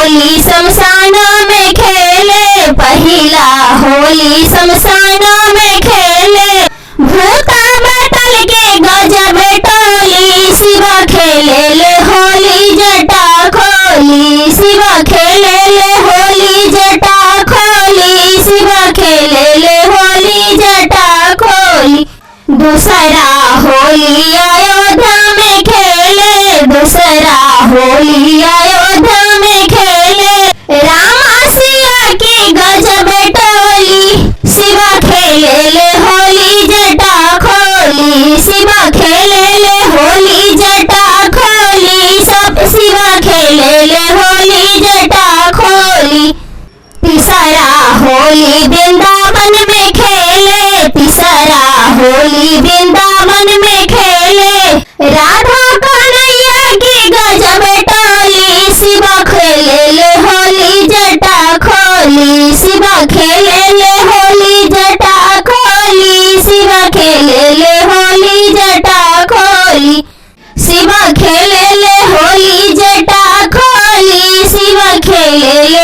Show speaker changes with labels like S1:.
S1: होली शमशान में खेले, पहिला होली शमशान में खेले। भूता बैठल के गजब टोली, शिवा खेले ले होली जटा खोली, शिवा खेले ले होली जटा खोली, शिवा खेले ले होली जटा खोली। दूसरा होली अयोध्या में खेले, दूसरा होली अयोध्या में खेले। रामा सिया की गजब टोली, शिवा खेले ले होली जटा खोली, शिवा खेले ले होली जटा खोली, सब शिवा खेले ले होली जटा खोली। तीसरा होली वृंदावन में खेले, तीसरा होली वृंदावन में खेले। राधा कन्हैया की गजब टोली, शिवा खेले ले होली जटा खोली, शिवा खेले ले होली जटा खोली, शिवा खेले ले होली जटा खोली। शिवा खेले ले होली जटा खोली, शिवा खेले ले